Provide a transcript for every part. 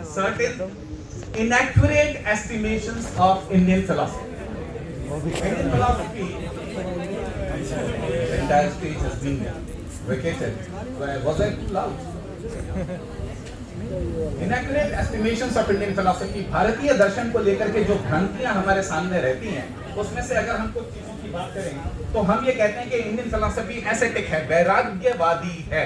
certain inaccurate estimations of Indian philosophy. Indian philosophy, the entire stage has been vacated. Was I too loud? Inaccurate estimations of Indian philosophy. भारतीय दर्शन को लेकर के जो भ्रांतियां हमारे सामने रहती हैं, उसमें से अगर हम कुछ चीजों की बात करें, तो हम ये कहते हैं कि इंडियन फिलॉसफी एस्थेटिक है, वैराग्यवादी है।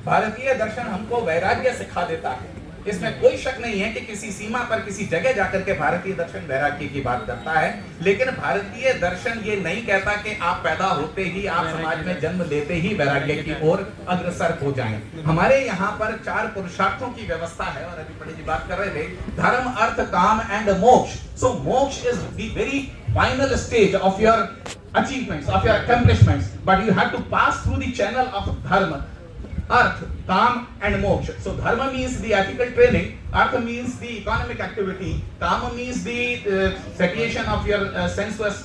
भारतीय दर्शन हमको वैराग्य सिखा देता है। इसमें कोई शक नहीं है कि किसी सीमा पर किसी जगह जाकर के भारतीय दर्शन वैराग्य की बात करता है, लेकिन भारतीय दर्शन ये नहीं कहता कि आप पैदा होते ही, आप समाज में जन्म लेते ही वैराग्य की ओर अग्रसर हो जाएं। हमारे यहाँ पर 4 पुरुषार्थों की व्यवस्था है, और अभी पंडित जी बात कर रहे थे, धर्म, अर्थ, काम एंड मोक्ष। सो मोक्ष is the very final stage of your achievements, of your accomplishments, but you have to pass through the channel of dharma, arth, kam and moksha. So dharma means the ethical training, arth means the economic activity, kama means the satiation of your sensuous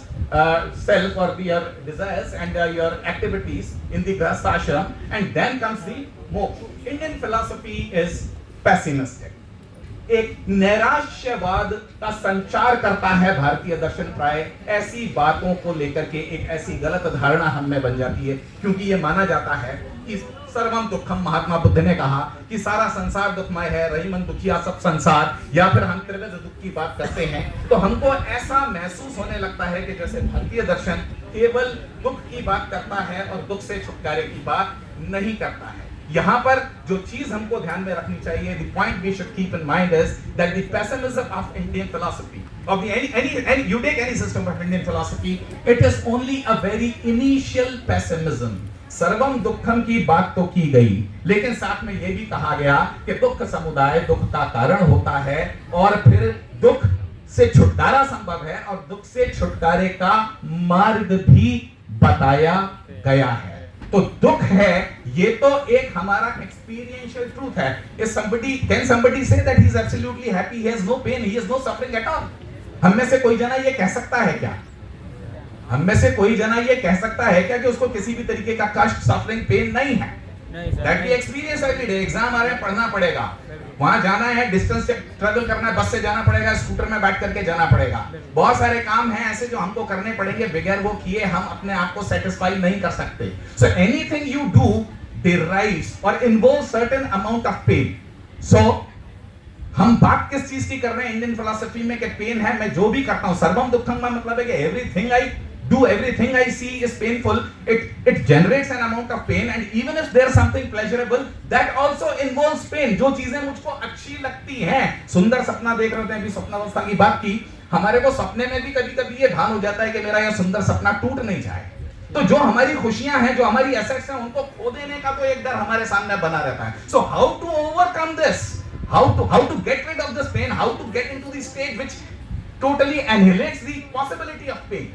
self or your desires and your activities in the grahastha ashram, and then comes the moksha. Indian philosophy is pessimistic. एक नैराश्यवाद का संचार करता है भारतीय दर्शन। प्राय ऐसी बातों को लेकर के एक ऐसी गलत धारणा हम में बन जाती है, क्योंकि ये माना जाता है कि सर्वम दुखम, महात्मा बुद्ध ने कहा कि सारा संसार दुखमय है, रही मन दुखिया सब संसार, या फिर हम त्रिविध दुख की बात करते हैं, तो हमको ऐसा महसूस होने लगता है कि जैसे भारतीय दर्शन केवल दुख की बात करता है और दुख से छुटकारे की बात नहीं करता है। यहाँ पर जो चीज हमको ध्यान में रखनी चाहिए, the point we should keep in mind is that the pessimism of Indian philosophy, of the any you take any system of Indian philosophy, it is only a very initial pessimism. सर्वम दुखम की बात तो की गई, लेकिन साथ में यह भी कहा गया कि दुख समुदाय दुख का कारण होता है, और फिर दुख से छुटकारा संभव है, और दुख से छुटकारे का मार्ग भी बताया गया है। तो दुख है, ये तो एक हमारा एक्सपीरियंशियल ट्रूथ है। Is somebody, can somebody say that he is absolutely happy, he has no pain, he has no suffering at all? हम में से कोई जना ये कह सकता है क्या? हम में से कोई जना ये कह सकता है क्या कि उसको किसी भी तरीके का कष्ट, सफरिंग, पेन नहीं है? That we experience every day. Exam आ रहे हैं, पढ़ना पड़ेगा, वहां जाना है, डिस्टेंस से ट्रैवल करना है, बस से जाना पड़ेगा, स्कूटर में बैठ करके जाना पड़ेगा। बहुत सारे काम हैं ऐसे जो हमको करने पड़ेंगे, बगैर वो किए हम अपने आप को सेटिस्फाई नहीं कर सकते। So anything you do derives or involves certain amount of pain. So हम बात किस चीज की कर रहे हैं इंडियन फिलॉसफी में कि पेन है, मैं जो भी करता हूं, सर्वम दुखम का मतलब है कि everything I do, everything I see is painful. It generates an amount of pain, and even if there's something pleasurable, that also involves pain. जो चीजें मुझको अच्छी लगती हैं, सुंदर सपना देख रहे हैं, अभी स्वप्नावस्था की बात की, हमारे को सपने में भी कभी-कभी ये भान हो जाता है कि मेरा यह सुंदर सपना टूट नहीं जाए। तो जो हमारी खुशियां हैं, जो हमारी एसेट्स हैं, उनको खो देने का तो एक डर हमारे सामने बना रहता है। So how to overcome this? How to get rid of this pain? How to get into the state which totally annihilates the possibility of pain?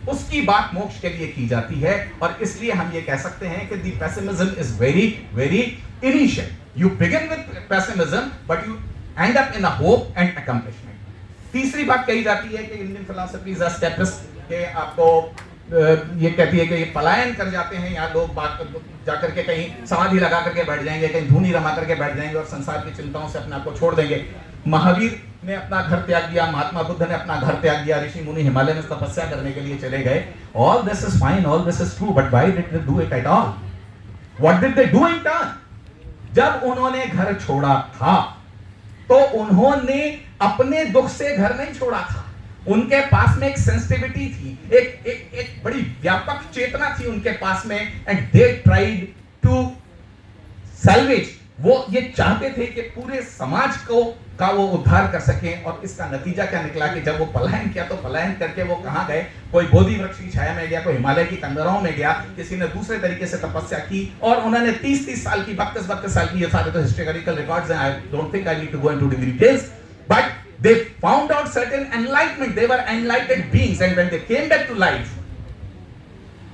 उसकी बात मोक्ष के लिए की जाती है, और इसलिए हम ये कह सकते हैं कि the pessimism is very very initial. You begin with pessimism, but you end up in a hope and accomplishment. तीसरी बात कही जाती है कि इंडियन फिलॉसफी इज अ स्टेपिस्ट, के आपको ये कहती है कि ये पलायन कर जाते हैं, यहाँ लोग बात जाकर के कहीं समाधि लगा करके बैठ जाएंगे, कहीं धूनी रमा करके बैठ जाएंगे और संसार की चिंताओं से अपने आप को छोड़ देंगे। महावीर ने अपना घर त्याग दिया, महात्मा बुद्ध ने अपना घर त्याग दिया, ऋषि मुनि हिमालय में तपस्या करने के लिए चले गए। All this is fine, all this is true, but why did they do it at all? What did they do in turn? जब उन्होंने घर छोड़ा था, तो उन्होंने अपने दुख से घर नहीं छोड़ा था। उनके पास में एक सेंसिटिविटी थी, एक बड़ी व्यापक चेतना थी उनके पास में, and they tried to salvage. वो ये चाहते थे कि पूरे समाज का वो उद्धार कर सकें, और इसका नतीजा क्या निकला कि जब वो पलायन किया, तो पलायन करके वो कहां गए? कोई बोधि वृक्ष की छाया में गया, कोई हिमालय की कंदराओं में गया, किसी ने दूसरे तरीके से तपस्या की, और उन्होंने 30-30 साल की, 32-32 साल की, ये सारे तो हिस्टोरिकल रिकॉर्ड्स हैं, I don't think I need to go into the details, but they found out certain enlightenment. They were enlightened beings, and when they came back to life,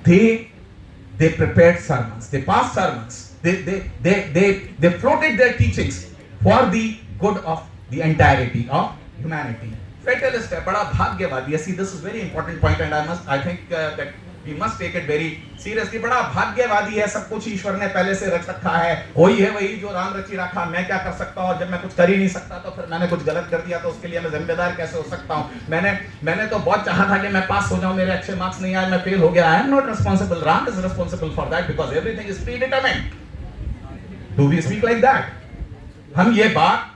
they prepared sermons, they passed sermons, they floated their teachings for the good of the entirety of humanity. Fatalist है, बड़ा भाग्यवादी है। See, this is very important point, and I think that we must take it very seriously. बड़ा भाग्यवादी है, सब कुछ ईश्वर ने पहले से रच रखा है, वही है वही जो राम रची रखा, मैं क्या कर सकता हूँ, और जब मैं कुछ कर ही नहीं सकता तो फिर मैंने कुछ गलत कर दिया तो उसके लिए मैं जिम्मेदार कैसे हो सकता हूँ। मैंने तो बहुत चाहा था कि मैं पास हो जाऊं, मेरे अच्छे मार्क्स नहीं आए, मैं फेल हो गया। I am not responsible, Ram is responsible for that because everything is predetermined. Do we speak like that? हम ये बात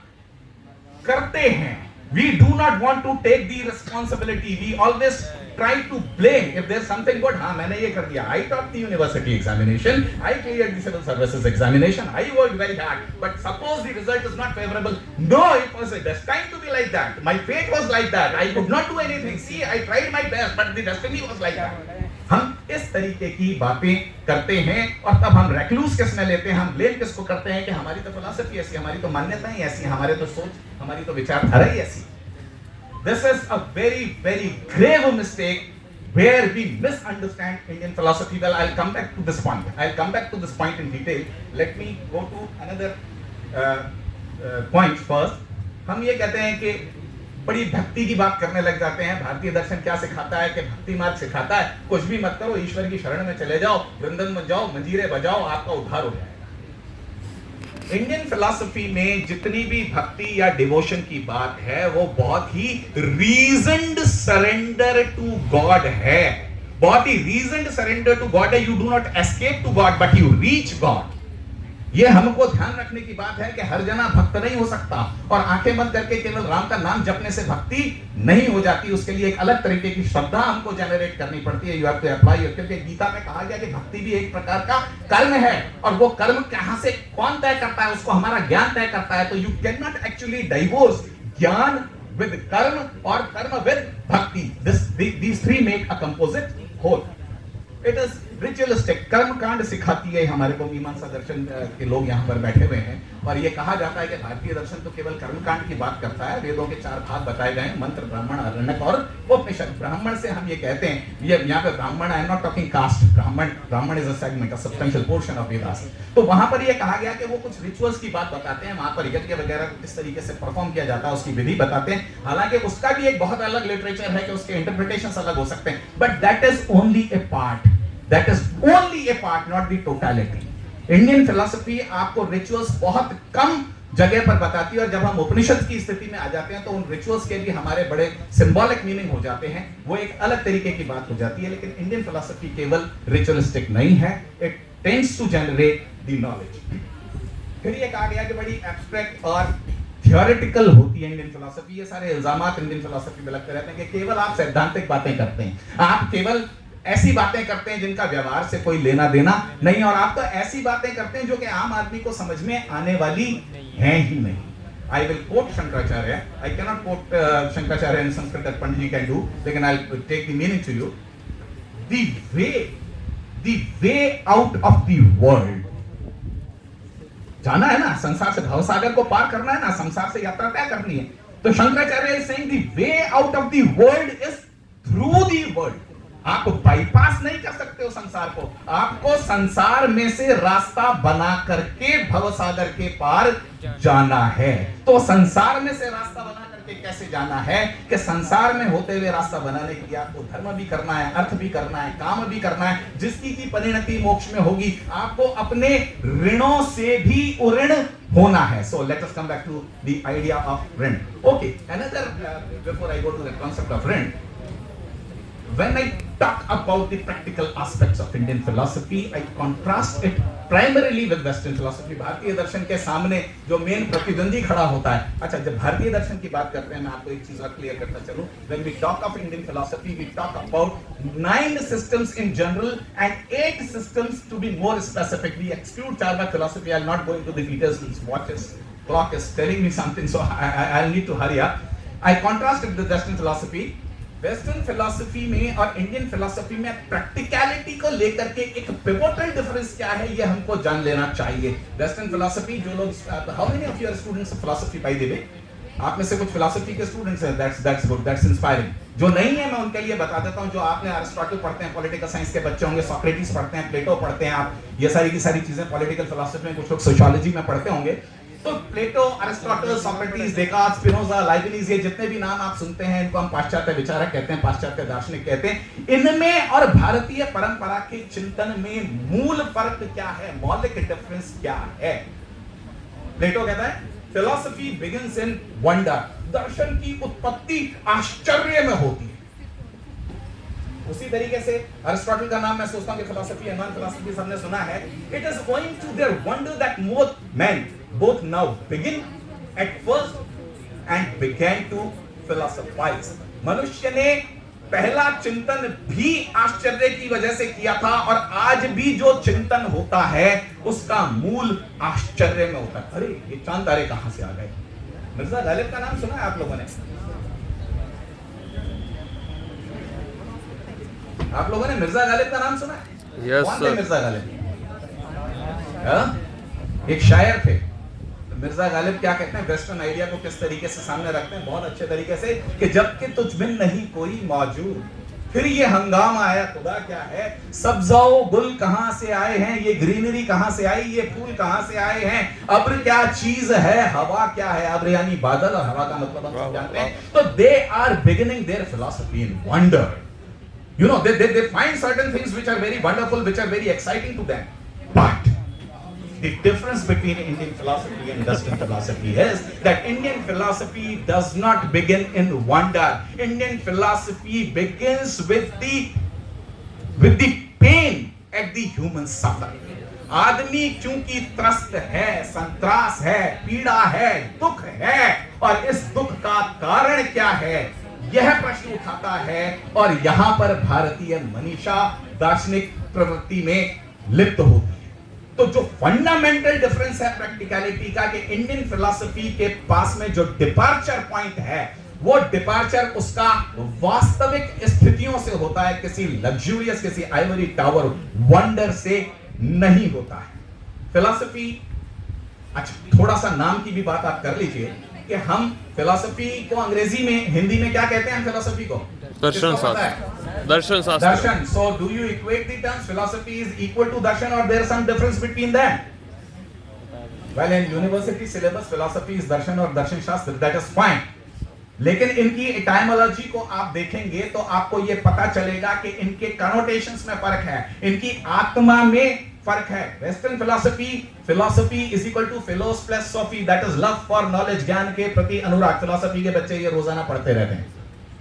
करते हैं। We do not want to take the responsibility. We always try to blame if there's something good. हाँ मैंने ये कर दिया, I topped the university examination, I cleared the civil services examination, I worked very hard, but suppose the result is not favorable. No, it was destined to be like that. My fate was like that. I could not do anything. See, I tried my best, but the destiny was like that. हम इस तरीके की बातें करते हैं और तब हम रेक्लूस किसमें लेते हैं, हम ब्लेम किसको करते हैं कि हमारी तो फिलॉसफी ऐसी, हमारी तो मान्यताएं ऐसी, हमारे तो सोच, हमारी तो विचारधारा ही ऐसी। This is a very, very grave mistake where we misunderstand Indian philosophy. Well, I'll come back to this point. I'll come back to this point in detail. Let me go to another point first. हम ये कहते हैं कि बड़ी भक्ति की बात करने लग जाते हैं। भारतीय दर्शन क्या सिखाता है कि भक्ति मार्ग सिखाता है कुछ भी मत करो, ईश्वर की शरण में चले जाओ, वृंदन में जाओ, मंजीरे बजाओ, आपका उद्धार हो जाएगा। इंडियन फिलॉसफी में जितनी भी भक्ति या डिवोशन की बात है वो बहुत ही रीजन्ड सरेंडर टू गॉड है, बहुत ही रीजन्ड सरेंडर टू गॉड है। You do not escape to God but you reach God. ये हमको ध्यान रखने की बात है कि हर जना भक्त नहीं हो सकता और आंखें बंद करके केवल राम का नाम जपने से भक्ति नहीं हो जाती, उसके लिए एक अलग तरीके की श्रद्धा हमको जनरेट करनी पड़ती है। यू हैव टू अप्लाई, क्योंकि गीता में कहा गया कि भक्ति भी एक प्रकार का कर्म है और वो कर्म कहां से कौन तय करता है, उसको हमारा ज्ञान तय करता है। तो you can not actually divorce ज्ञान विद कर्म और कर्म विद भक्ति। these three make a composite whole. It is ritualistic. कर्म कांड सिखाती है हमारे को, मीमांसा दर्शन के लोग यहाँ पर बैठे हुए हैं, और ये कहा जाता है कि भारतीय दर्शन तो केवल कर्म कांड की बात करता है। वेदों के 4 भाग बताए गए हैं, मंत्र, ब्राह्मण, आरण्यक और उपनिषद। ब्राह्मण से हम ये कहते हैं, ये यहाँ पे Brahmana, I am not talking caste, Brahmana is a segment, a substantial portion of Vedas. तो वहां पर ये कहा गया कि वो कुछ रिचुअल्स की बात बताते हैं, वहां पर यज्ञ वगैरह किस तरीके से परफॉर्म किया जाता है उसकी विधि बताते हैं। हालांकि उसका भी एक बहुत अलग लिटरेचर है कि उसके इंटरप्रिटेशंस अलग हो सकते हैं, but that is only A part, that is only a part, not the totality. Indian philosophy आपको रिचुअल्स बहुत कम जगह पर बताती है, और जब हम उपनिषद की स्थिति में आ जाते हैं तो उन रिचुअल्स के भी हमारे बड़े सिंबॉलिक मीनिंग हो जाते हैं, वो एक अलग तरीके की बात हो जाती है। लेकिन इंडियन फिलॉसफी केवल रिचुअलिस्टिक नहीं है, it tends to generate the knowledge. फिर ये कहा गया कि बड़ी एब्स्ट्रैक्ट और थियोरेटिकल होती है इंडियन फिलॉसफी। ये सारे इल्जामात इंडियन फिलॉसफी में लगते रहते हैं कि केवल आप सैद्धांतिक बातें करते हैं, आप केवल ऐसी बातें करते हैं जिनका व्यवहार से कोई लेना देना नहीं, और आप तो ऐसी बातें करते हैं जो कि आम आदमी को समझ में आने वाली हैं ही नहीं। I will quote Shankaracharya. I cannot quote Shankaracharya in Sanskrit that Pandit ji can do, लेकिन I'll take the meaning to you. The way out of the world. जाना है ना, संसार से भवसागर को पार करना है ना, संसार से यात्रा तय करनी है। तो Shankaracharya is saying the way out of the world is through the world. आप बाईपास नहीं कर सकते हो संसार को, आपको संसार में से रास्ता बना करके भवसागर के पार जाना है। तो संसार में से रास्ता बना करके कैसे जाना है कि संसार में होते हुए रास्ता बनाने के लिए आपको धर्म भी करना है, अर्थ भी करना है, काम भी करना है, जिसकी की परिणति मोक्ष में होगी। आपको अपने ऋणों से भी उऋण होना है। So let us come back to the idea of ऋण. Okay, another before I go to the concept of ऋण, when I talk about the practical aspects of Indian philosophy, I contrast it primarily with Western philosophy. भारतीय दर्शन के सामने जो main प्रतिद्वंदी खड़ा होता है, अच्छा जब भारतीय दर्शन की बात करते हैं, मैं आपको एक चीज और क्लियर करता चलूं, when we talk of Indian philosophy, we talk about 9 systems in general and 8 systems to be more specific. We exclude Charvak philosophy. I'll not go into the details. This clock is telling me something, so I'll need to hurry up. I contrast it with Western philosophy. Western philosophy में और Indian philosophy में practicality को लेकर के एक pivotal difference क्या है, ये हमको जान लेना चाहिए। वेस्टर्न फिलॉसफी जो लोग, how many of your students of philosophy by the way, आप में से कुछ फिलॉसफी के स्टूडेंट्स हैं, दैट्स गुड, दैट्स इंस्पायरिंग। जो नहीं है मैं उनके लिए बता देता हूं, जो आपने अरिस्टोटल पढ़ते हैं, पॉलिटिकल साइंस के बच्चे होंगे, सोक्रेटिस पढ़ते हैं, प्लेटो पढ़ते हैं, आप ये सारी की सारी चीजें पॉलिटिकल फिलॉसफी में, कुछ लोग सोशियोलॉजी में पढ़ते होंगे। तो Plato, Aristotle, Socrates, Descartes, Spinoza, Leibniz, ये जितने भी नाम आप सुनते हैं इनको हम पाश्चात्य विचारक कहते हैं, पाश्चात्य दार्शनिक कहते हैं। इनमें और भारतीय परंपरा के चिंतन में मूल फर्क क्या है, मौलिक डिफरेंस क्या है? प्लेटो कहता है फिलॉसफी बिगिंस इन वंडर, दर्शन की उत्पत्ति आश्चर्य में होती है। उसी तरीके से अरिस्टोटल का नाम मैं सोचता हूं कि फिलॉसफी एंड नॉन फिलॉसफी सबने सुना है। It is owing to their wonder that most men both now begin at first and began to philosophize। मनुष्य ने पहला चिंतन भी आश्चर्य की वजह से किया था और आज भी जो चिंतन होता है उसका मूल आश्चर्य में होता है। अरे ये चांद तारे कहां से आ गए? मिर्जा गालिब का नाम सुना है आप लोगों ने? आप लोगों ने मिर्जा गालिब का नाम सुना है? Yes, कौन थे sir. मिर्जा गालिब? एक शायर थे। मिर्जा गालिब क्या कहते हैं, वेस्टर्न आइडिया को किस तरीके से सामने रखते हैं बहुत अच्छे तरीके से कि जबकि तुझ बिन नहीं कोई मौजूद, फिर ये हंगामा आया खुदा क्या है, सब्जाओ गुल कहां से आए हैं, ये ग्रीनरी कहां से आई, ये फूल कहां से आए हैं, अब्र क्या चीज है, हवा क्या है, अब्र यानी बादल और हवा का मतलब हम सब जानते हैं। तो they are beginning their philosophy in wonder. You know, they find certain things which are very wonderful, which are very exciting to them. But the difference between Indian philosophy and Western philosophy is that Indian philosophy does not begin in wonder. Indian philosophy begins with the pain at the human suffering. आदमी क्योंकि त्रस्त है, संत्रास है, पीड़ा है, दुख है, और इस दुख का कारण क्या है यह प्रश्न उठाता है, और यहां पर भारतीय मनीषा दार्शनिक प्रवृत्ति में लिप्त होती है। तो जो फंडामेंटल डिफरेंस है प्रैक्टिकलिटी का, कि इंडियन फिलॉसफी के पास में जो डिपार्चर पॉइंट है वो डिपार्चर उसका वास्तविक स्थितियों से होता है, किसी लग्जूरियस, किसी आइवरी टावर वंडर से नहीं होता है। फिलॉसफी, अच्छा थोड़ा सा नाम की भी बात आप कर लीजिए कि हम फिलॉसफी को अंग्रेजी में, हिंदी में क्या कहते हैं फिलॉसफी को? दर्शन शास्त्र। दर्शन शास्त्र। दर्शन। So do you equate the terms philosophy is equal to darshan or there is some difference between them? Well, in university syllabus philosophy is darshan और दर्शन शास्त्र, that is fine. लेकिन इनकी एटाइमोलॉजी को आप देखेंगे तो आपको यह पता चलेगा कि इनके कनोटेशंस में फर्क है, इनकी आत्मा में फर्क है। Western philosophy is equal to philos plus sophie, that is love for knowledge, ज्ञान के प्रति अनुराग। फिलॉसफी के बच्चे ये रोजाना पढ़ते रहते हैं,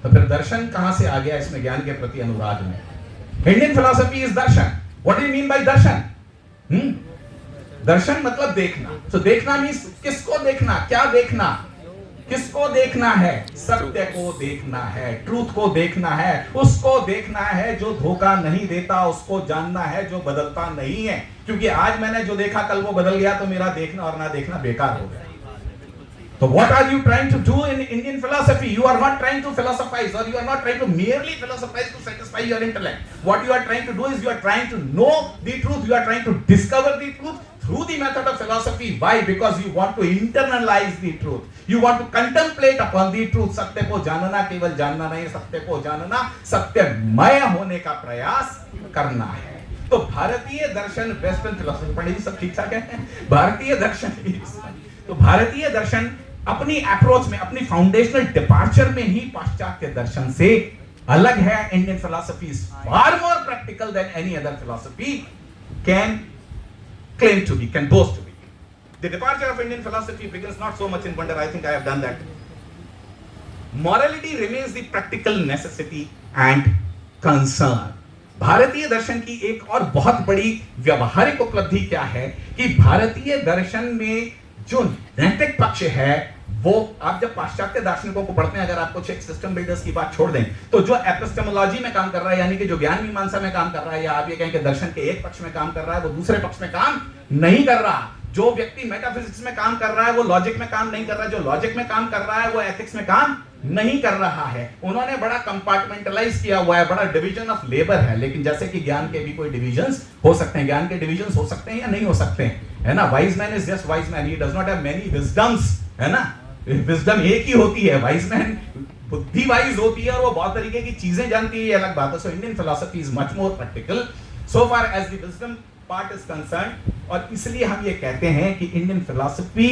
तो फिर दर्शन कहां से आ गया इसमें, ज्ञान के प्रति अनुराग में? Indian philosophy is darshan. What do you mean by darshan? दर्शन मतलब देखना। तो देखना मींस किसको देखना, क्या देखना, किसको देखना है? सत्य को देखना है, ट्रूथ को देखना है, उसको देखना है जो धोखा नहीं देता, उसको जानना है जो बदलता नहीं है। क्योंकि आज मैंने जो देखा कल वो बदल गया, तो मेरा देखना और ना देखना बेकार हो गया। So what are you trying to do in Indian philosophy? You are not trying to philosophize, or you are not trying to merely philosophize to satisfy your intellect. What you are trying to do is you are trying to know the truth, you are trying to discover the truth through the method of philosophy. Why? Because you want to internalize the truth. You want to contemplate upon the truth. सत्य को जानना केवल जानना नहीं, सत्य को जानना सत्यमय होने का प्रयास करना है। तो भारतीय दर्शन, वेस्टर्न फिलॉसफी, पंडित सब ठीक ठाक है? भारतीय दर्शन, तो भारतीय दर्शन अपनी अप्रोच में, अपनी फाउंडेशनल डिपार्चर में ही पाश्चात्य दर्शन से अलग है। Indian philosophy is far more practical than any other philosophy can claim to be, can boast to be. The departure of Indian philosophy begins not so much in wonder. I think I have done that. Morality remains the practical necessity and concern. भारतीय दर्शन की एक और बहुत बड़ी व्यवहारिक उपलब्धि क्या है कि भारतीय दर्शन में जो नैतिक पक्ष है वो, आप जब पाश्चात्य दार्शनिकों को पढ़ते हैं, अगर आप कुछ एक सिस्टम बिल्डर्स की बात छोड़ दें, तो जो एपिस्टेमोलॉजी में काम कर रहा है, यानी कि जो ज्ञान मीमांसा में काम कर रहा है, या आप ये कहें कि दर्शन के एक पक्ष में काम कर रहा है, वो दूसरे पक्ष में काम नहीं कर रहा। जो व्यक्ति मेटाफिजिक्स में काम कर रहा है वो लॉजिक में काम नहीं कर रहा है, जो लॉजिक में काम कर रहा है वो एथिक्स में काम नहीं कर रहा है। उन्होंने बड़ा कंपार्टमेंटलाइज किया हुआ है, बड़ा डिवीजन ऑफ लेबर है। लेकिन जैसे कि ज्ञान के भी कोई डिविजन्स हो सकते हैं, ज्ञान के डिविजन्स हो सकते हैं या नहीं हो सकते हैं, है ना? Wise man is just wise man, he does not have many wisdom's, है ना? विजडम एक ही होती है, वाइज मैन बुद्धि वाइज होती है और वो बहुत तरीके की चीजें जानती है, ये अलग बात है। So Indian philosophy is much more practical so far as the wisdom part is concern, और इसलिए हम ये कहते हैं कि इंडियन फिलॉसफी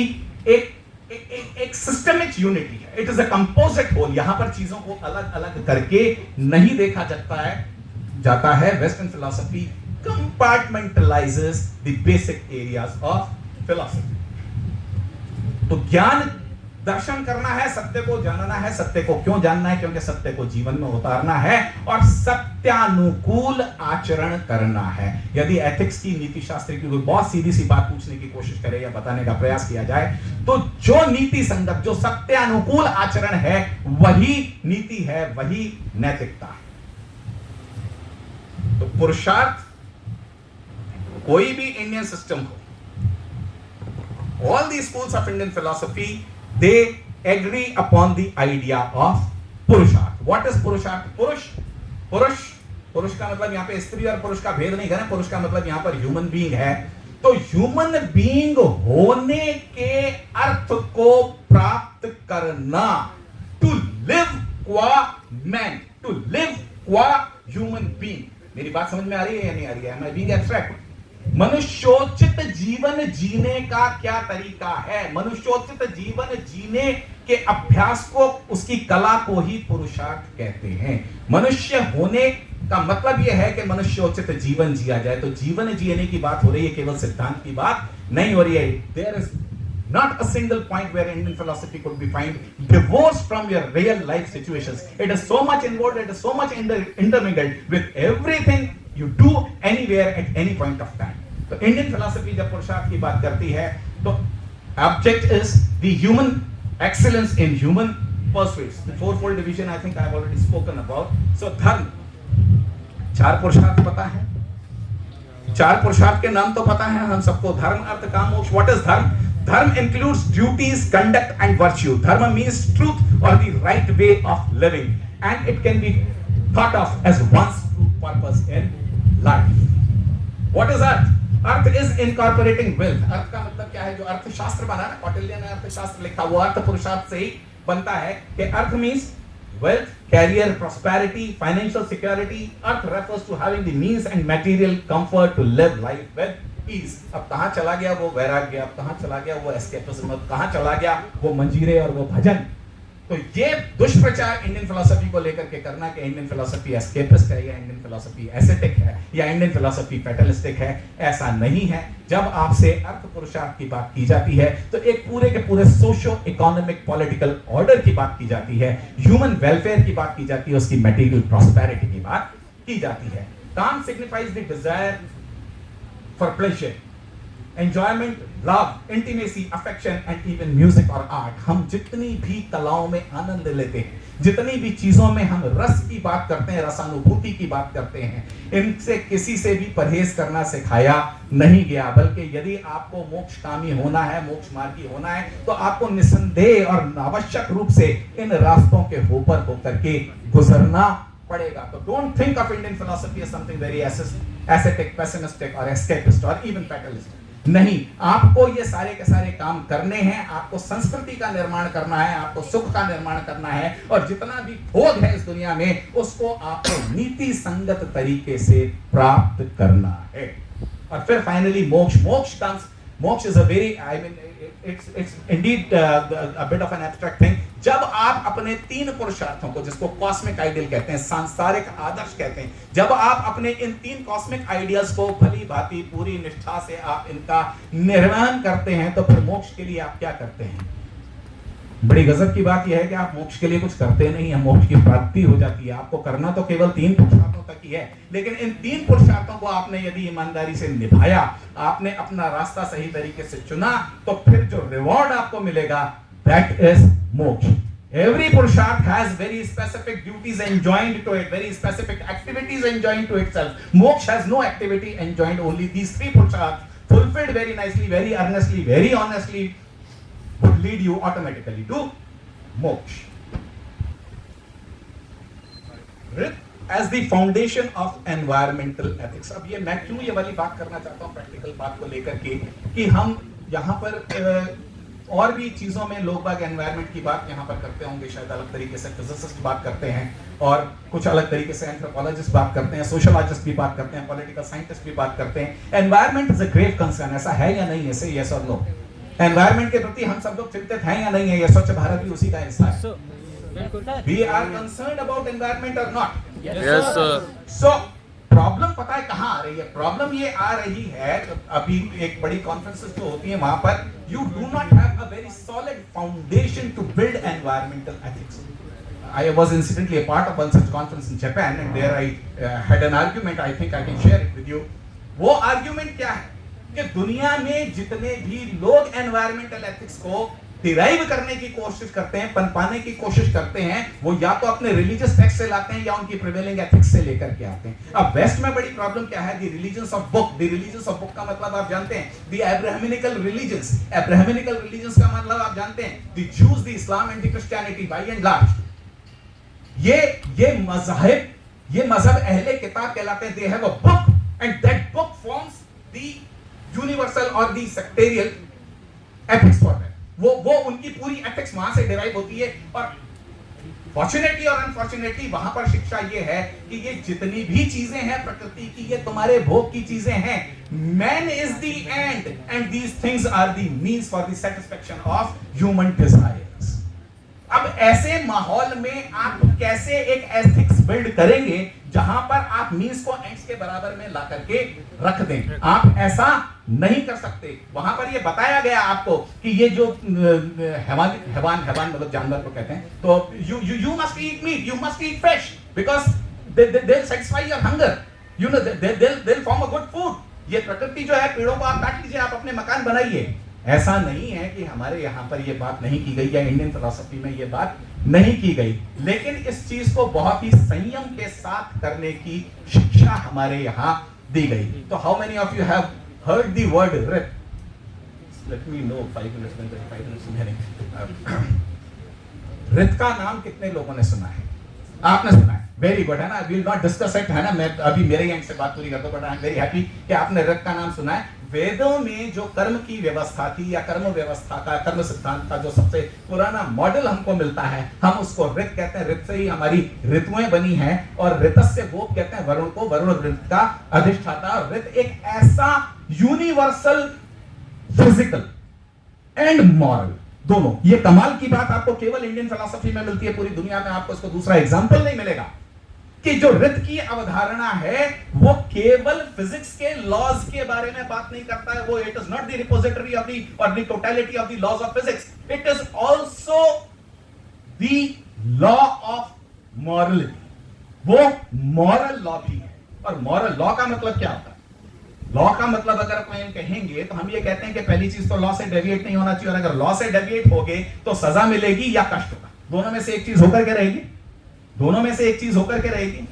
एक सिस्टमिक यूनिटी है, it is a composite whole. यहां पर चीजों को अलग अलग करके नहीं देखा जाता है। Western philosophy compartmentalizes the basic areas of philosophy. तो ज्ञान दर्शन करना है, सत्य को जानना है। सत्य को क्यों जानना है? क्योंकि सत्य को जीवन में उतारना है और सत्यानुकूल आचरण करना है। यदि एथिक्स की, नीति शास्त्र की कोई बहुत सीधी सी बात पूछने की कोशिश करे या बताने का प्रयास किया जाए, तो जो नीति संगत, जो सत्यानुकूल आचरण है, वही नीति है, वही नैतिकता है। तो पुरुषार्थ, कोई भी इंडियन सिस्टम हो, all these schools of Indian philosophy, they agree upon the idea of पुरुषार्थ। What is पुरुषार्थ? पुरुष का मतलब यहाँ पे स्त्री और पुरुष का भेद नहीं करें। पुरुष का मतलब यहाँ पर ह्यूमन बीइंग है। तो ह्यूमन बीइंग होने के अर्थ को प्राप्त करना, टू लिव क्वा मैन, टू लिव क्वा ह्यूमन बीइंग। मेरी बात समझ में आ रही है या नहीं आ रही है? Am I being abstract? मनुष्योचित जीवन जीने का क्या तरीका है? मनुष्योचित जीवन जीने के अभ्यास को, उसकी कला को ही पुरुषार्थ कहते हैं। मनुष्य होने का मतलब यह है कि मनुष्योचित जीवन जिया जाए। तो जीवन जीने की बात हो रही है, केवल सिद्धांत की बात नहीं हो रही है। There is not a single point where Indian philosophy could be find divorced from your real life situations. It is so much involved, it is so much intermingled with everything you do anywhere at any point of time. तो Indian philosophy जब पुरुषार्थ की बात करती है, तो object is the human excellence in human pursuits. The fourfold division I think I have already spoken about. So dharma, चार पुरुषार्थ पता है, चार पुरुषार्थ के नाम तो पता है हम सबको, धर्म, अर्थ, काम, मोक्ष। व्हाट इज धर्म? धर्म includes duties, conduct and virtue. Dharma means truth or the right way of living, and it can be thought of as one's true purpose in life. What is earth? Earth is incorporating wealth. अर्थ का मतलब क्या है? जो अर्थशास्त्र बना ना, कौटिल्य ने अर्थशास्त्र लिखा, वो अर्थ पुरुषार्थ से ही बनता है। कि अर्थ means wealth, career, prosperity, financial security. Earth refers to having the means and material comfort to live life with ease. अब कहाँ चला गया वो वैराग्य? अब कहाँ चला गया वो एस्केपिज्म? अब कहाँ चला गया वो मंजीरे और वो भजन? तो ये दुष्प्रचार इंडियन फिलॉसफी को लेकर के करना कि इंडियन फिलॉसफी एस्केपिस्ट है, या इंडियन फिलॉसफी एस्थेटिक है, या इंडियन फिलॉसफी फैटलिस्टिक है, ऐसा नहीं है। जब आपसे अर्थ पुरुषार्थ की बात की जाती है, तो एक पूरे के पूरे सोशो इकोनॉमिक पॉलिटिकल ऑर्डर की बात की जाती है, ह्यूमन वेलफेयर की बात की जाती है, उसकी मटेरियल प्रॉस्पेरिटी की बात की जाती है। काम signifies the desire for pleasure, enjoyment, love, intimacy, affection and even music or art. हम जितनी भी कलाओं में आनंद लेते हैं, जितनी भी चीजों में हम रस की बात करते हैं, रसानुभूति की बात करते हैं, इनसे किसी से भी परहेज करना सिखाया नहीं गया। बल्कि यदि आपको मोक्षकामी होना है, मोक्ष मार्गी होना है, तो आपको निसंदेह और आवश्यक रूप से इन रास्तों के होकर होकर के गुजरना पड़ेगा। तो don't think of Indian philosophy as something very aesthetic, pessimistic और एस्केपिस्ट और इवन फैटलिस्ट। नहीं, आपको ये सारे के सारे काम करने हैं। आपको संस्कृति का निर्माण करना है, आपको सुख का निर्माण करना है, और जितना भी भोग है इस दुनिया में, उसको आपको नीति संगत तरीके से प्राप्त करना है। और फिर फाइनली मोक्ष is a very, I mean it's indeed a bit of an abstract thing. जब आप अपने तीन पुरुषार्थों को, जिसको कॉस्मिक आइडियल कहते हैं, सांसारिक आदर्श कहते हैं, जब आप अपने इन तीन कॉस्मिक आइडियल्स को भली भांति पूरी निष्ठा से आप इनका निर्वहन करते हैं, तो फिर मोक्ष के लिए आप क्या करते हैं? बड़ी गजब की बात यह है कि आप मोक्ष के लिए कुछ करते नहीं हैं, मोक्ष की प्राप्ति हो जाती है। आपको करना तो केवल तीन पुरुषार्थों तक ही है, लेकिन इन तीन पुरुषार्थों को आपने यदि ईमानदारी से निभाया, आपने अपना रास्ता सही तरीके से चुना, तो फिर जो रिवॉर्ड आपको मिलेगा, दैट इज मोक्ष। Every purusharth has very specific duties enjoined to it, very specific activities enjoined to itself. Moksha has no activity enjoined, only these three purusharths fulfilled very nicely, very earnestly, very honestly would lead you automatically to moksha. As the foundation of environmental ethics. अब ये मैं क्यों ये वाली बात करना चाहता हूँ प्रैक्टिकल बात को लेकर के, कि हम यहाँ पर और भी चीज़ों में लोग बाग एनवायरनमेंट की बात यहाँ पर करते होंगे, शायद अलग तरीके से फिजिसिस्ट बात करते हैं, और कुछ अलग तरीके से एंथ्रोपोलॉजिस्ट बात करते हैं, सोशलॉजिस्ट भी बात करते हैं, पॉलिटिकल साइंटिस्ट भी बात करते हैं। Environment is a grave concern, ऐसा है या नहीं? ऐसे यस और नो? एनवायरमेंट के प्रति हम सब लोग चिंतित हैं या नहीं है? ये स्वच्छ भारत भी उसी का हिस्सा है। We are concerned about environment or not? Yes, sir. So problem पता है कहाँ आ रही है? प्रॉब्लम ये आ रही है, अभी एक बड़ी कॉन्फ्रेंसेस जो होती है वहां पर you do not have a very solid foundation to build environmental ethics. I was incidentally a part of one such conference in Japan, and there I had an argument. I think I can share it with you. वो argument क्या है कि दुनिया में जितने भी लोग environmental ethics को डिराइव करने की कोशिश करते हैं, पनपाने की कोशिश करते हैं, वो या तो अपने रिलीजियस टेक्स्ट से लाते हैं या उनकी प्रिवेलिंग एथिक्स से लेकर के आते हैं। अब वेस्ट में बड़ी प्रॉब्लम क्या है? The religions of book. The religions of book का मतलब आप जानते हैं, the Abrahaminical religions. Abrahaminical religions का मतलब आप जानते हैं, the Jews, the Islam and the Christianity by and large. ये मजहब अहले किताब कहलाते हैं। They have a book and that book forms the universal और the sectarial ethics for that. वो उनकी पूरी एथिक्स वहां से डिराइव होती है। और फॉर्चुनेटली और अनफॉर्चुनेटली वहां पर शिक्षा ये है कि ये जितनी भी चीजें हैं प्रकृति की, ये तुम्हारे भोग की चीजें हैं। Man is the end and these things are the means for the satisfaction of human desires. अब ऐसे माहौल में आप कैसे एक एथिक्स बिल्ड करेंगे जहां पर आप मीन्स को एंड्स के बराबर में ला करके रख दें? आप ऐसा नहीं कर सकते। वहां पर ये बताया गया आपको कि ये जो हैवान मतलब जानवर को कहते हैं, तो you must eat meat, you must eat fish because they'll satisfy your hunger, you know, they'll form a good food। ये प्रकृति जो है, पेड़ों को आप काट लीजिए, आप अपने मकान बनाइए। ऐसा नहीं है कि हमारे यहाँ पर ये बात नहीं की गई या इंडियन फिलॉसफी में ये बात नहीं की गई, लेकिन इस चीज को बहुत ही संयम के साथ करने की शिक्षा हमारे यहाँ दी गई। तो how many of you have heard the word writ? Let me know 5 minutes when 5 minutes remaining. writ का नाम कितने लोगों ने सुना है? आपने सुना है? वेरी गुड, है ना? We will not discuss it, है ना? मैं अभी मेरे एंड से बात पूरी करता हूं, but I am very happy कि आपने writ का नाम सुना है। वेदों में जो कर्म की व्यवस्था थी या कर्म व्यवस्था का, कर्म सिद्धांत का जो सबसे पुराना मॉडल हमको मिलता है, हम उसको ऋत कहते हैं। ऋत से ही हमारी ऋतुएं बनी हैं और ऋतस्य वो कहते हैं वरुण को, वरुण ऋत का अधिष्ठाता। और ऋत एक ऐसा यूनिवर्सल फिजिकल एंड मॉरल, दोनों, ये कमाल की बात आपको केवल इंडियन फिलॉसफी में मिलती है। पूरी दुनिया में आपको इसको दूसरा एग्जांपल नहीं मिलेगा कि जो ऋत की अवधारणा है वो केवल फिजिक्स के लॉज के बारे में बात नहीं करता है। वो it is not the repository of the और the totality of the laws of physics, it is also the law of morality. वो मॉरल लॉ भी है। और मॉरल लॉ का मतलब क्या होता है? लॉ का मतलब अगर कोई कहेंगे तो हम ये कहते हैं कि पहली चीज तो लॉ से डेविएट नहीं होना चाहिए, और अगर लॉ से डेविएट हो गए तो सजा मिलेगी या कष्ट होगा। दोनों में से एक चीज होकर के रहेगी, दोनों में से एक चीज होकर के रहेगी।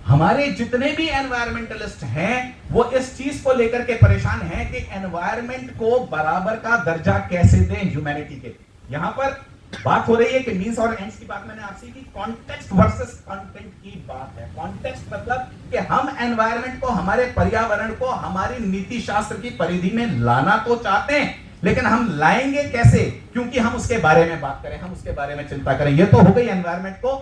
हमारे जितने भी एनवायरमेंटलिस्ट हैं वो इस चीज को लेकर के परेशान हैं कि एनवायरमेंट को बराबर का दर्जा कैसे दें ह्यूमैनिटी के। यहां पर बात हो रही है कि मीन्स और एंड्स की बात मैंने आपसे की, कॉन्टेक्स्ट वर्सेस कंटेंट की बात है। कॉन्टेक्स्ट मतलब कि हम एनवायरमेंट को, हमारे पर्यावरण को हमारी नीति शास्त्र की परिधि में लाना तो चाहते हैं, लेकिन हम लाएंगे कैसे? क्योंकि हम उसके बारे में बात करें, हम उसके बारे में चिंता करें। ये तो हो गई एनवायरमेंट को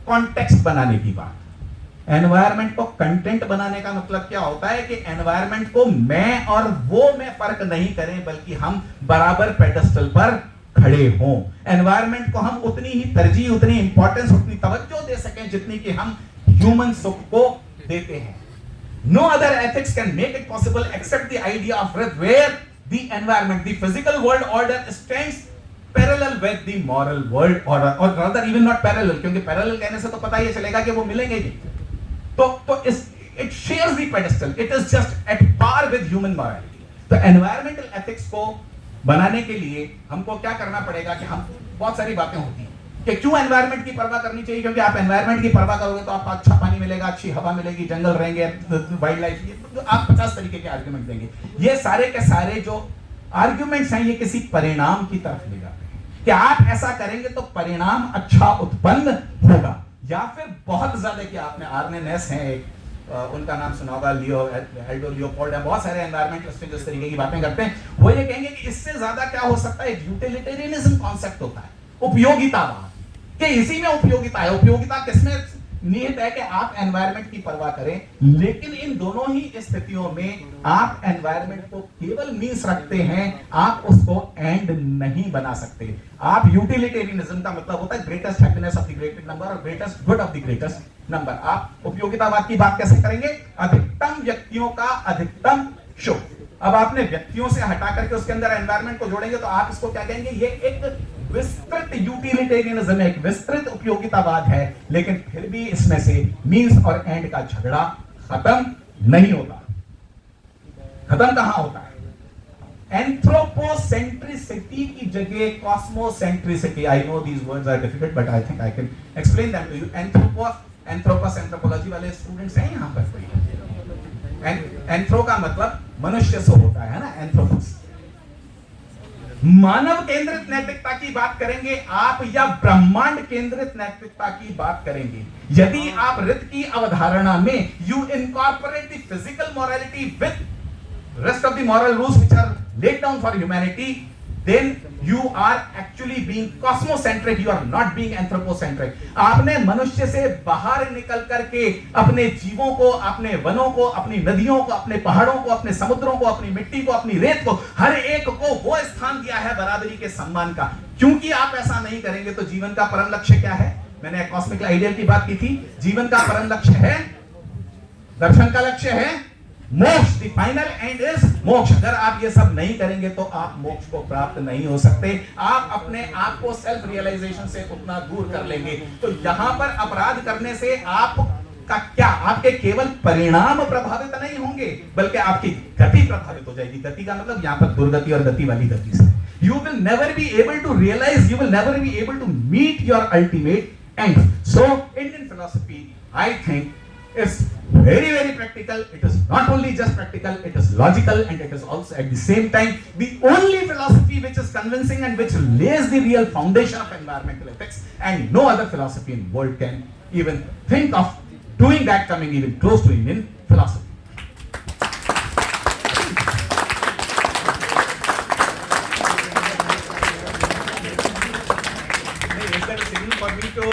कॉन्टेक्स्ट बनाने की बात। एनवायरमेंट को कंटेंट बनाने का मतलब क्या होता है कि एनवायरमेंट को मैं और वो में फर्क नहीं करें, बल्कि हम बराबर पेडेस्टल पर खड़े हों। एनवायरमेंट को हम उतनी ही तरजीह, उतनी इंपॉर्टेंस, उतनी तवज्जो दे सकें जितनी कि हम ह्यूमन सुख को देते हैं। No other ethics can make it possible except the idea of Rit, where the environment, the physical world order stands parallel with the moral world order, or rather even not parallel, क्योंकि parallel कहने से तो पता ही चलेगा कि वो मिलेंगे ही। तो it shares the pedestal, it is just at par with human morality। तो environmental ethics को बनाने के लिए हमको क्या करना पड़ेगा कि हम, बहुत सारी बातें होती हैं कि क्यों एनवायरमेंट की परवाह करनी चाहिए, क्योंकि आप एनवायरमेंट की परवाह करोगे तो आपको अच्छा पानी मिलेगा, अच्छी हवा मिलेगी, जंगल रहेंगे, वाइल्ड लाइफ, तो आप 50 तरीके के आर्गुमेंट देंगे। ये सारे के सारे जो आर्गुमेंट्स हैं ये किसी परिणाम की तरफ ले जाते हैं कि आप ऐसा करेंगे तो परिणाम अच्छा उत्पन्न होगा। या फिर बहुत ज्यादा कि आपने आर्ने नेस हैं एक, उनका नाम सुना होगा, एल्डो लियोपोल्ड है, बहुत सारे एनवायरमेंटलिस्ट जिस तरीके की बातें करते हैं वो ये कहेंगे कि इससे ज्यादा क्या हो सकता है, यूटिलिटेरियनिज्म कॉन्सेप्ट होता है, उपयोगितावाद, कि इसी में उपयोगिता है। उपयोगिता किसमें नियत है कि आप एनवायरनमेंट की परवाह करें, लेकिन इन दोनों ही स्थितियों में आप एनवायरनमेंट को केवल मींस रखते हैं, आप उसको एंड नहीं बना सकते। आप यूटिलिटेरियनिज्म का मतलब होता है greatest happiness of the greatest number और greatest good of the greatest number. आप उपयोगितावाद की बात कैसे करेंगे? अधिकतम व्यक्तियों का अधिकतम शुभ। अब आपने व्यक्तियों से हटा करके उसके अंदर एनवायरनमेंट को जोड़ेंगे तो आप इसको क्या कहेंगे? ये एक विस्तृत यूटिलिटेरियनिज्म है, एक विस्तृत उपयोगितावाद है, लेकिन फिर भी इसमें से मींस और एंड का झगड़ा खत्म नहीं होता। खत्म कहां होता है? एंथ्रोपोसेंट्रिसिटी की जगह cosmocentricity. I know these words are difficult but I think I can explain them to you. Anthropos anthropology वाले स्टूडेंट्स हैं यहां पर कोई? एंथ्रो का मतलब मनुष्य से होता है ना, एंथ्रोपस। मानव केंद्रित नैतिकता की बात करेंगे आप या ब्रह्मांड केंद्रित नैतिकता की बात करेंगे? यदि आप रित की अवधारणा में you incorporate the physical morality with rest of the moral rules which are laid down for humanity, then you are actually being cosmocentric, you are not being anthropocentric। आपने मनुष्य से बाहर निकल करके अपने जीवों को, अपने वनों को, अपनी नदियों को, अपने पहाड़ों को, अपने समुद्रों को, अपनी मिट्टी को, अपनी रेत को, हर एक को वो स्थान दिया है बराबरी के सम्मान का। क्योंकि आप ऐसा नहीं करेंगे तो जीवन का परम लक्ष्य क्या है? मैंने कॉस्मिक आइडियल की बात की थी। जीवन का परम लक्ष्य है, दर्शन का लक्ष्य है मोक्ष। द फाइनल एंड इज मोक्ष। अगर आप ये सब नहीं करेंगे तो आप मोक्ष को प्राप्त नहीं हो सकते। आप अपने आप को सेल्फ रियलाइजेशन से उतना दूर कर लेंगे। तो यहां पर अपराध करने से आपका क्या, आपके केवल परिणाम प्रभावित नहीं होंगे बल्कि आपकी गति प्रभावित हो जाएगी। गति का मतलब यहां पर दुर्गति और गति वाली गति से। You will never be able to realize, you will never be able to meet your ultimate end. So Indian philosophy, I think, is very very practical. It is not only just practical, it is logical, and it is also at the same time the only philosophy which is convincing and which lays the real foundation of environmental ethics, and no other philosophy in the world can even think of doing that, coming even close to Indian philosophy. Is there a signal for me to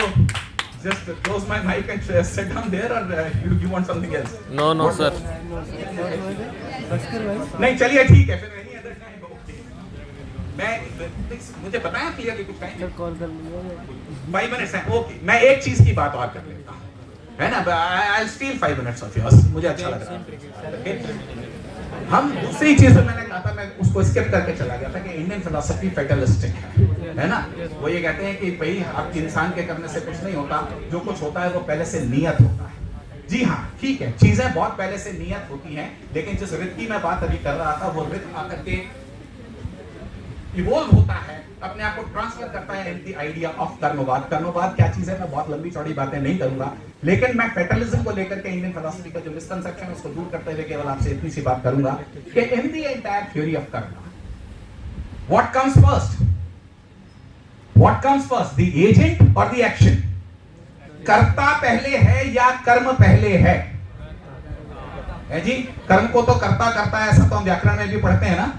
just close my mic and sit down there, or you want something else? No sir. नहीं चलिए ठीक है, फिर any other time, okay. मैं मुझे बताया clearly कुछ time call कर लूंगा। 5 मिनट्स है, ओके। मैं एक चीज की बात और कर लेता हूँ, है ना? I'll steal 5 minutes of yours, मुझे अच्छा लग रहा है। हम दूसरी चीज मैंने कहा था, मैं उसको स्किप करके चला गया था कि इंडियन फिलॉसफी फेटलिस्टिक है ना। वो ये कहते हैं कि भाई आप इंसान के करने से कुछ नहीं होता, जो कुछ होता है वो पहले से नियत होता है। जी हाँ, ठीक है, चीजें बहुत पहले से नियत होती हैं, लेकिन जिस रित की मैं बात अभी कर रहा था वो रित आकर के इवॉल्व होता है, अपने आप को ट्रांसफर करता है इन द आइडिया ऑफ कर्मवाद। कर्मवाद क्या चीज है, मैं बहुत लंबी चौड़ी बातें नहीं करूंगा, लेकिन मैं फेटलिज्म को लेकर के इंडियन फिलॉसफी का जो मिसकंसेप्शन है उसको दूर करते हुए केवल आपसे इतनी सी बात करूंगा कि in the entire theory of karma, what comes first? What comes first, the agent और द एक्शन? कर्ता पहले है या कर्म पहले है? जी, कर्म को तो कर्ता करता है, ऐसा तो हम व्याकरण में भी पढ़ते हैं ना।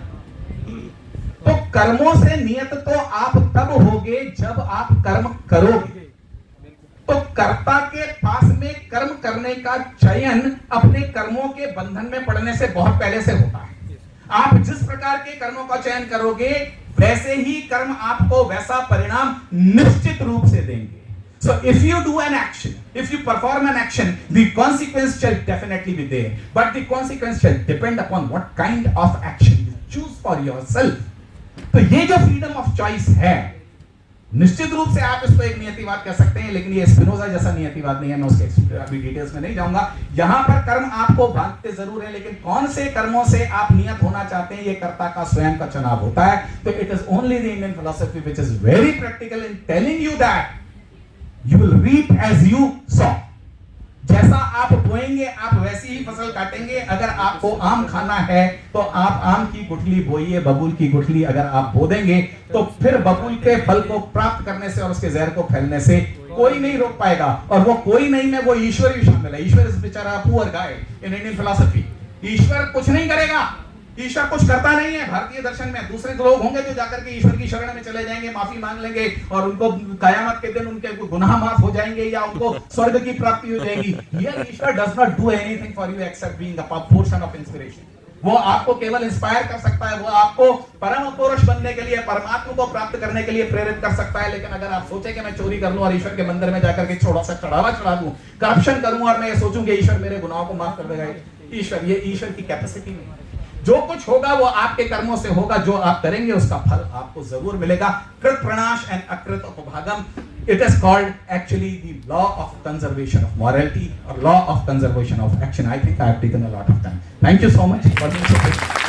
तो कर्मों से नियत तो आप तब होगे जब आप कर्म करोगे। तो कर्ता के पास में कर्म करने का चयन अपने कर्मों के बंधन में पड़ने से बहुत पहले से होता है। आप जिस प्रकार के कर्मों का चयन करोगे वैसे ही कर्म आपको वैसा परिणाम निश्चित रूप से देंगे। So if you do an action, if you perform an action, the consequence shall definitely be there, but the consequence shall depend upon what kind of action you choose for yourself. तो ये जो freedom of choice है, निश्चित रूप से आप इसको एक नियतिवाद कह सकते हैं, लेकिन ये स्पिनोजा जैसा नियतिवाद नहीं है। मैं उसके अभी डिटेल्स में नहीं जाऊंगा। यहां पर कर्म आपको बांधते जरूर है, लेकिन कौन से कर्मों से आप नियत होना चाहते हैं ये कर्ता का स्वयं का चुनाव होता है। तो it is only the Indian philosophy which is very practical in telling you that you will reap as you sow। जैसा आप बोएंगे आप वैसी ही फसल काटेंगे। अगर आपको आम खाना है तो आप आम की गुठली बोइए, बबूल की गुठली अगर आप बो देंगे तो फिर बबूल के फल को प्राप्त करने से और उसके जहर को फैलने से कोई नहीं रोक पाएगा। और वो कोई नहीं में वो ईश्वर भी शामिल है। ईश्वर इज बेचारा poor guy in Indian philosophy. ईश्वर कुछ नहीं करेगा, ईश्वर कुछ करता नहीं है भारतीय दर्शन में। दूसरे लोग होंगे जो जाकर के ईश्वर की शरण में चले जाएंगे, माफी मांग लेंगे और उनको कयामत के दिन उनके गुनाह माफ हो जाएंगे या उनको स्वर्ग की प्राप्ति हो जाएगी। हियर ईश्वर does not do anything for you except being a portion of inspiration. वो आपको केवल इंस्पायर कर सकता है, वो आपको परम पुरुष बनने के लिए, परमात्मा को प्राप्त करने के लिए प्रेरित कर सकता है। लेकिन अगर आप सोचे कि मैं चोरी कर लूं और ईश्वर के मंदिर में जाकर के थोड़ा सा चढ़ावा चढ़ा दूं, करप्शन करूं और मैं ये सोचूं कि ईश्वर मेरे गुनाहों को माफ कर देगा, ये ईश्वर की कैपेसिटी नहीं है। जो कुछ होगा वो आपके कर्मों से होगा, जो आप करेंगे उसका फल आपको जरूर मिलेगा। कृत प्रणाश and अकृत उपभागम, it is called actually the law of conservation of morality or law of conservation of action. I think I have taken a lot of time. Thank you so much for being so patient.